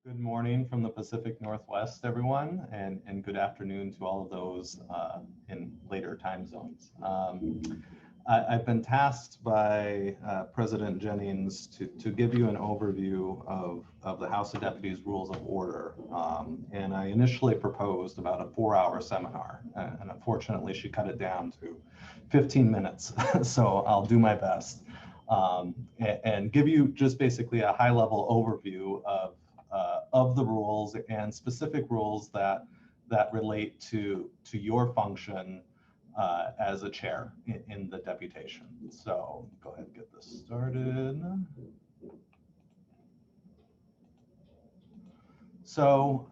Good morning from the Pacific Northwest, everyone, and good afternoon to all of those in later time zones. I've been tasked by President Jennings to give you an overview of the House of Deputies Rules of Order. And I initially proposed about a 4-hour seminar, and unfortunately she cut it down to 15 minutes. So I'll do my best and give you just basically a high-level overview of the rules and specific rules that relate to your function as a chair in the deputation. So go ahead and get this started. So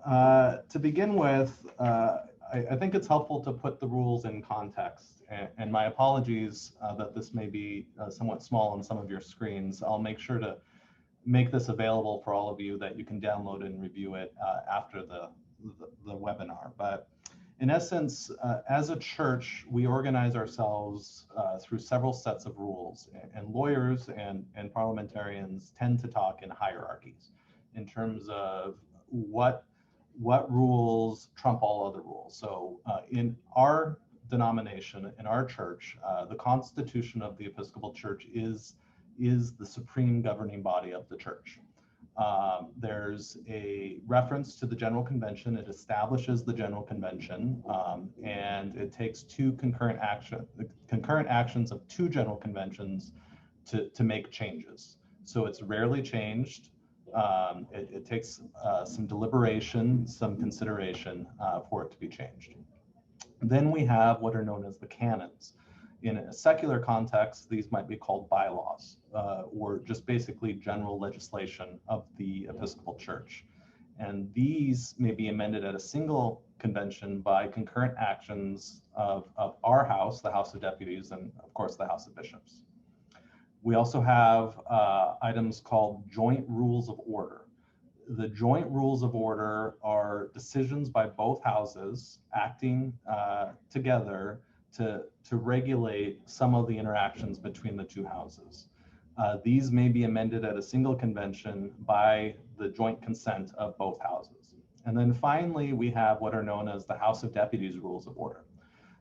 to begin with, I think it's helpful to put the rules in context. And my apologies that this may be somewhat small on some of your screens. I'll make sure to make this available for all of you that you can download and review it after the webinar. But in essence, as a church, we organize ourselves through several sets of rules, and lawyers and parliamentarians tend to talk in hierarchies in terms of what rules trump all other rules. So in our denomination, in our church, the Constitution of the Episcopal Church is the supreme governing body of the church. There's a reference to the General Convention. It establishes the General Convention, and it takes concurrent actions of 2 General Conventions to make changes. So it's rarely changed. It takes some deliberation, some consideration for it to be changed. Then we have what are known as the canons. In a secular context, these might be called bylaws or just basically general legislation of the Episcopal Church. And these may be amended at a single convention by concurrent actions of our house, the House of Deputies, and of course the House of Bishops. We also have items called joint rules of order. The joint rules of order are decisions by both houses acting together to regulate some of the interactions between the 2 houses. These may be amended at a single convention by the joint consent of both houses. And then finally, we have what are known as the House of Deputies Rules of Order.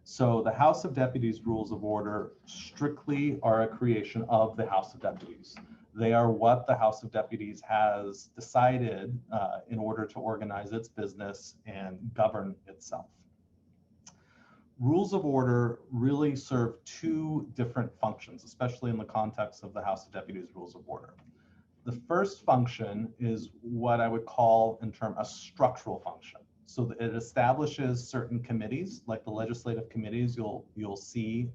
So the House of Deputies Rules of Order strictly are a creation of the House of Deputies. They are what the House of Deputies has decided in order to organize its business and govern itself. Rules of order really serve 2 different functions, especially in the context of the House of Deputies Rules of Order. The first function is what I would call in term a structural function. So it establishes certain committees, like the legislative committees you'll see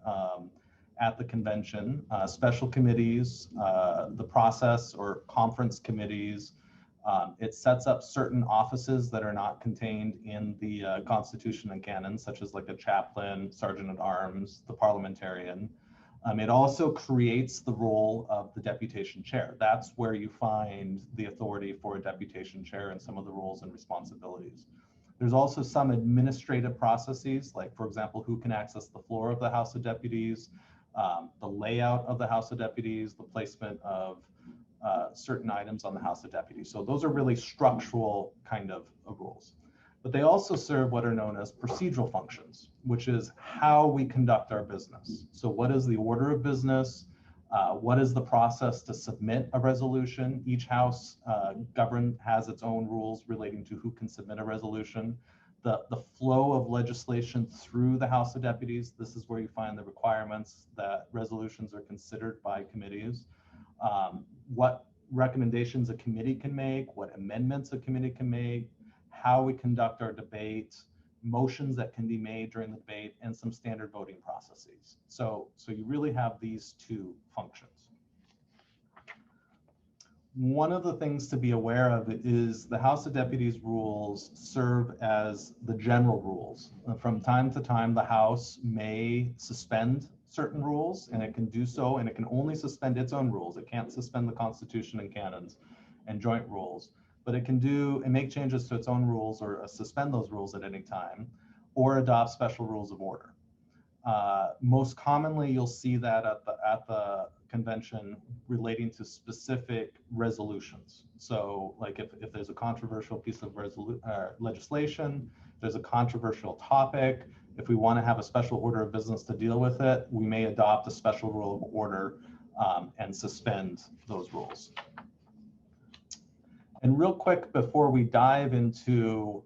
at the convention, special committees, the process or conference committees. It sets up certain offices that are not contained in the Constitution and canons, such as like a chaplain, sergeant at arms, the parliamentarian. It also creates the role of the deputation chair. That's where you find the authority for a deputation chair and some of the roles and responsibilities. There's also some administrative processes, like for example, who can access the floor of the House of Deputies, the layout of the House of Deputies, the placement of certain items on the House of Deputies. So those are really structural kind of rules. But they also serve what are known as procedural functions, which is how we conduct our business. So what is the order of business? What is the process to submit a resolution? Each house has its own rules relating to who can submit a resolution. The flow of legislation through the House of Deputies, this is where you find the requirements that resolutions are considered by committees. What recommendations a committee can make, what amendments a committee can make, how we conduct our debate, motions that can be made during the debate, and some standard voting processes. So you really have these 2 functions. One of the things to be aware of is the House of Deputies rules serve as the general rules. From time to time, the House may suspend certain rules, and it can do so, and it can only suspend its own rules. It can't suspend the Constitution and canons and joint rules, but it can do and make changes to its own rules or suspend those rules at any time, or adopt special rules of order. Most commonly, you'll see that at the convention relating to specific resolutions. So like if there's a controversial piece of legislation, there's a controversial topic, if we want to have a special order of business to deal with it, we may adopt a special rule of order and suspend those rules. And real quick, before we dive into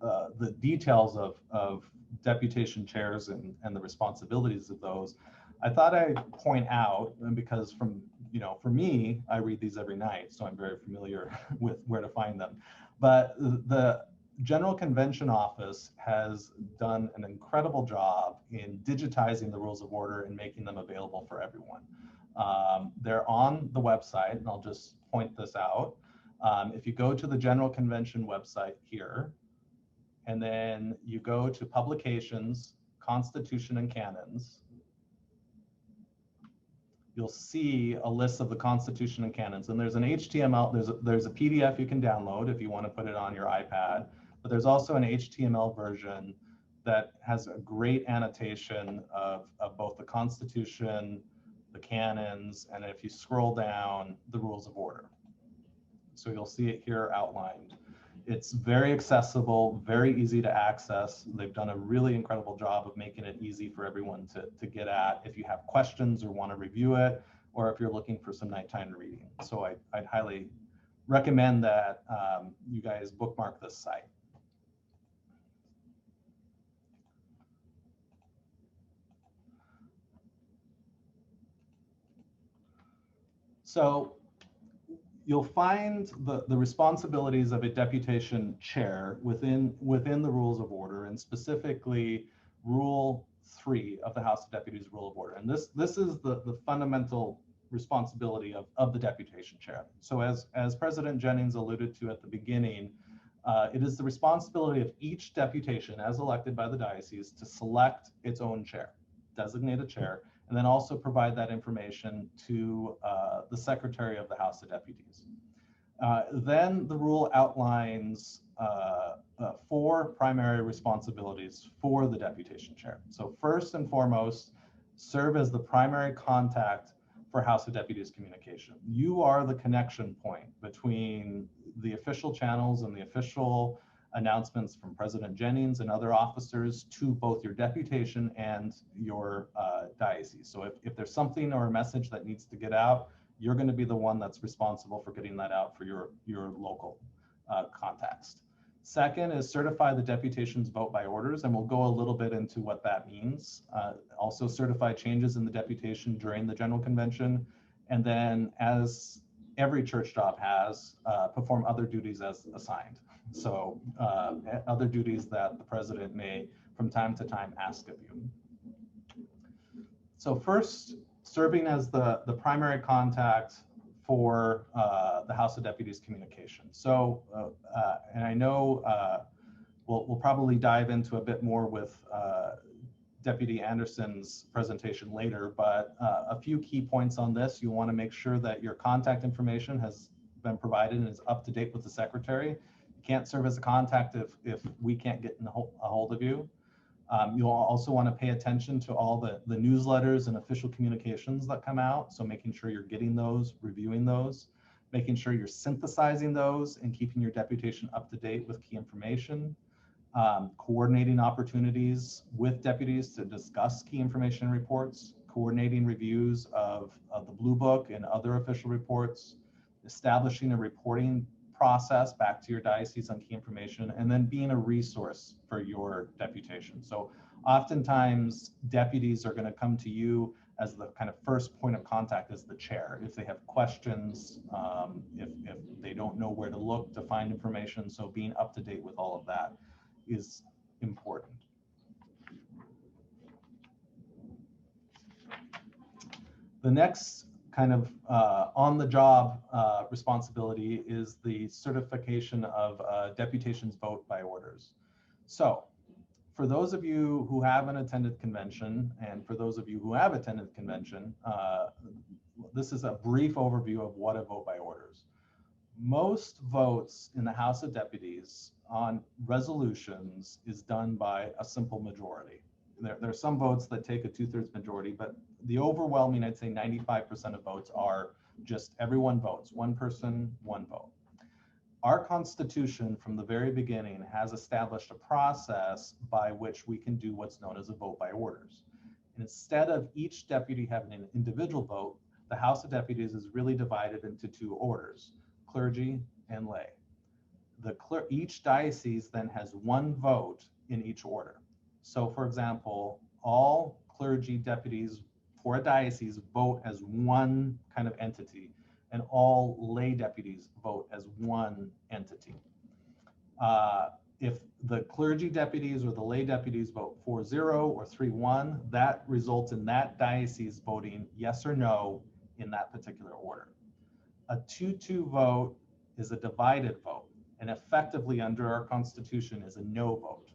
the details of deputation chairs and the responsibilities of those, I thought I'd point out, and because for me, I read these every night, so I'm very familiar with where to find them. But the General Convention Office has done an incredible job in digitizing the rules of order and making them available for everyone. They're on the website, and I'll just point this out. If you go to the General Convention website here, and then you go to Publications, Constitution and Canons, you'll see a list of the Constitution and Canons. And there's an HTML, there's a PDF you can download if you want to put it on your iPad, but there's also an HTML version that has a great annotation of both the Constitution, the canons, and if you scroll down, the rules of order. So you'll see it here outlined. It's very accessible, very easy to access. They've done a really incredible job of making it easy for everyone to get at if you have questions or want to review it, or if you're looking for some nighttime reading. So I'd highly recommend that you guys bookmark this site. So you'll find the responsibilities of a deputation chair within the rules of order, and specifically Rule 3 of the House of Deputies Rule of Order. And this is the fundamental responsibility of the deputation chair. So as President Jennings alluded to at the beginning, it is the responsibility of each deputation as elected by the diocese to select its own chair, designate a chair, and then also provide that information to the Secretary of the House of Deputies. Then the rule outlines 4 primary responsibilities for the deputation chair. So first and foremost, serve as the primary contact for House of Deputies communication. You are the connection point between the official channels and the official announcements from President Jennings and other officers to both your deputation and your diocese. So if there's something or a message that needs to get out, you're going to be the one that's responsible for getting that out for your local context. Second is certify the deputation's vote by orders, and we'll go a little bit into what that means. Also certify changes in the deputation during the General Convention, and then, as every church job has, perform other duties as assigned. So other duties that the president may from time to time ask of you. So first, serving as the primary contact for the House of Deputies communication. So, and I know we'll probably dive into a bit more with Deputy Anderson's presentation later, but a few key points on this. You want to make sure that your contact information has been provided and is up to date with the secretary. You can't serve as a contact if we can't get a hold of you. You'll also want to pay attention to all the newsletters and official communications that come out. So making sure you're getting those, reviewing those, making sure you're synthesizing those and keeping your deputation up to date with key information, coordinating opportunities with deputies to discuss key information reports, coordinating reviews of the Blue Book and other official reports, establishing a reporting process back to your diocese on key information, and then being a resource for your deputation. So oftentimes deputies are going to come to you as the kind of first point of contact as the chair if they have questions, if they don't know where to look to find information. So being up to date with all of that is important. The next kind of on-the-job responsibility is the certification of deputation's vote by orders. So for those of you who haven't attended convention, and for those of you who have attended convention, this is a brief overview of what a vote by orders. Most votes in the House of Deputies on resolutions is done by a simple majority. there are some votes that take a 2/3 majority, but the overwhelming, I'd say 95% of votes are just everyone votes, one person, one vote. Our Constitution from the very beginning has established a process by which we can do what's known as a vote by orders. And instead of each deputy having an individual vote, the House of Deputies is really divided into two orders, clergy and lay. Each diocese then has one vote in each order. So for example, all clergy deputies for a diocese vote as one kind of entity, and all lay deputies vote as one entity. If the clergy deputies or the lay deputies vote 4-0 or 3-1, that results in that diocese voting yes or no in that particular order. A 2-2 vote is a divided vote, and effectively under our Constitution is a no vote.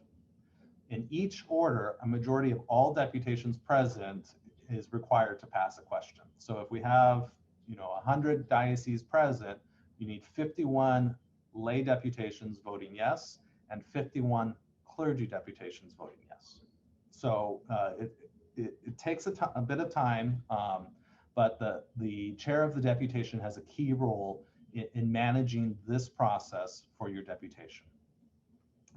In each order, a majority of all deputations present is required to pass a question. So if we have 100 dioceses present, you need 51 lay deputations voting yes and 51 clergy deputations voting yes. So it takes a bit of time, but the chair of the deputation has a key role in managing this process for your deputation.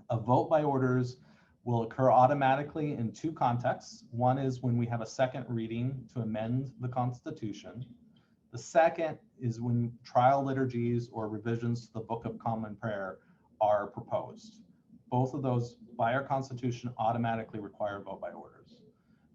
A vote by orders will occur automatically in two contexts. One is when we have a second reading to amend the Constitution. The second is when trial liturgies or revisions to the Book of Common Prayer are proposed. Both of those by our Constitution automatically require vote by orders.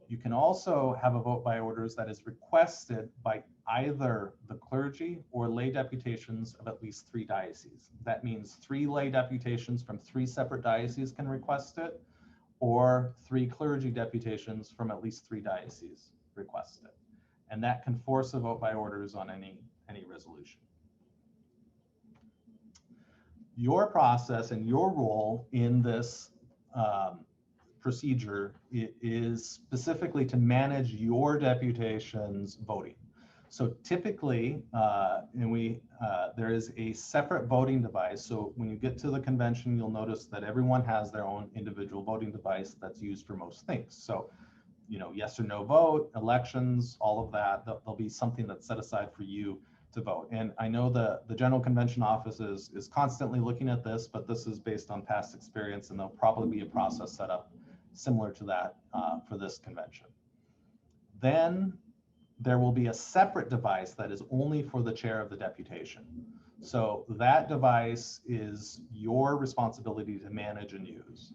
You can also have a vote by orders that is requested by either the clergy or lay deputations of at least 3 dioceses. That means 3 lay deputations from 3 separate dioceses can request it, or 3 clergy deputations from at least 3 dioceses request it. And that can force a vote by orders on any resolution. Your process and your role in this procedure is specifically to manage your deputation's voting. So typically, there is a separate voting device. So when you get to the convention, you'll notice that everyone has their own individual voting device that's used for most things. So, yes or no vote, elections, all of that, there'll be something that's set aside for you to vote. And I know the General Convention Office is constantly looking at this, but this is based on past experience, and there'll probably be a process set up similar to that for this convention. Then there will be a separate device that is only for the chair of the deputation. So that device is your responsibility to manage and use.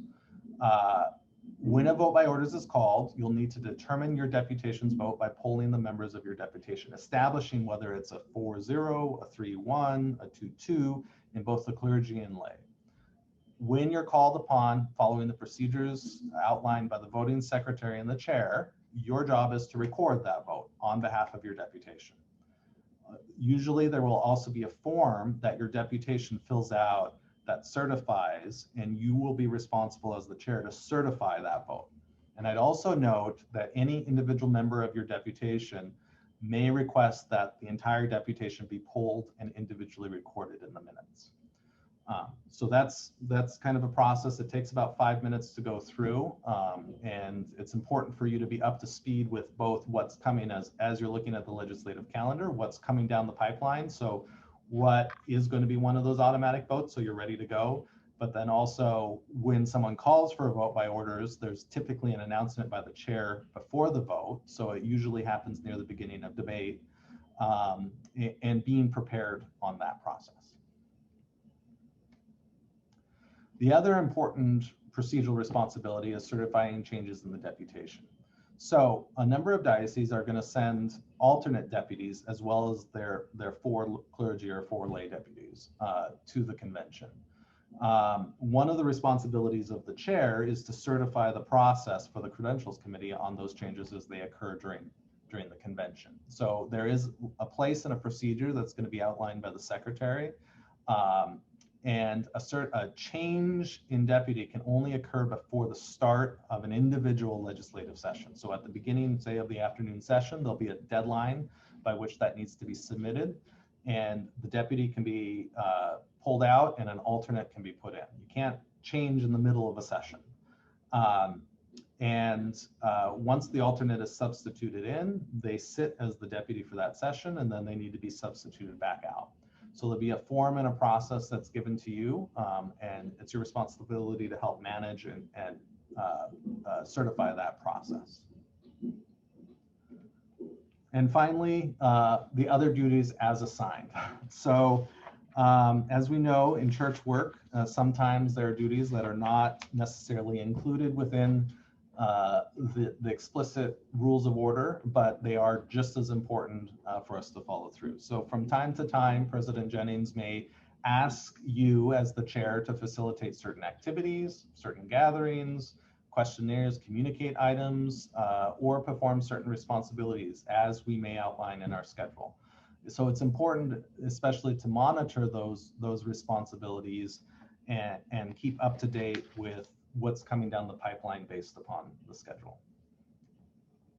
When a vote by orders is called, you'll need to determine your deputation's vote by polling the members of your deputation, establishing whether it's a 4-0, a 3-1, a 2-2 in both the clergy and lay. When you're called upon, following the procedures outlined by the voting secretary and the chair, your job is to record that vote on behalf of your deputation. Usually there will also be a form that your deputation fills out that certifies, and you will be responsible as the chair to certify that vote. And I'd also note that any individual member of your deputation may request that the entire deputation be polled and individually recorded in the minutes. So that's kind of a process. It takes about 5 minutes to go through, and it's important for you to be up to speed with both what's coming as you're looking at the legislative calendar, what's coming down the pipeline. So what is going to be one of those automatic votes, so you're ready to go. But then also when someone calls for a vote by orders, there's typically an announcement by the chair before the vote. So it usually happens near the beginning of debate, and being prepared on that process. The other important procedural responsibility is certifying changes in the deputation. So a number of dioceses are going to send alternate deputies as well as their 4 clergy or 4 lay deputies to the convention. One of the responsibilities of the chair is to certify the process for the credentials committee on those changes as they occur during the convention. So there is a place and a procedure that's going to be outlined by the secretary. And a change in deputy can only occur before the start of an individual legislative session. So at the beginning, say, of the afternoon session, there'll be a deadline by which that needs to be submitted, and the deputy can be pulled out and an alternate can be put in. You can't change in the middle of a session. And once the alternate is substituted in, they sit as the deputy for that session, and then they need to be substituted back out. So there'll be a form and a process that's given to you, and it's your responsibility to help manage and certify that process. And finally, the other duties as assigned. So as we know in church work, sometimes there are duties that are not necessarily included within the explicit rules of order, but they are just as important for us to follow through. So from time to time, President Jennings may ask you as the chair to facilitate certain activities, certain gatherings, questionnaires, communicate items, or perform certain responsibilities as we may outline in our schedule. So it's important, especially to monitor those responsibilities and keep up to date with what's coming down the pipeline based upon the schedule.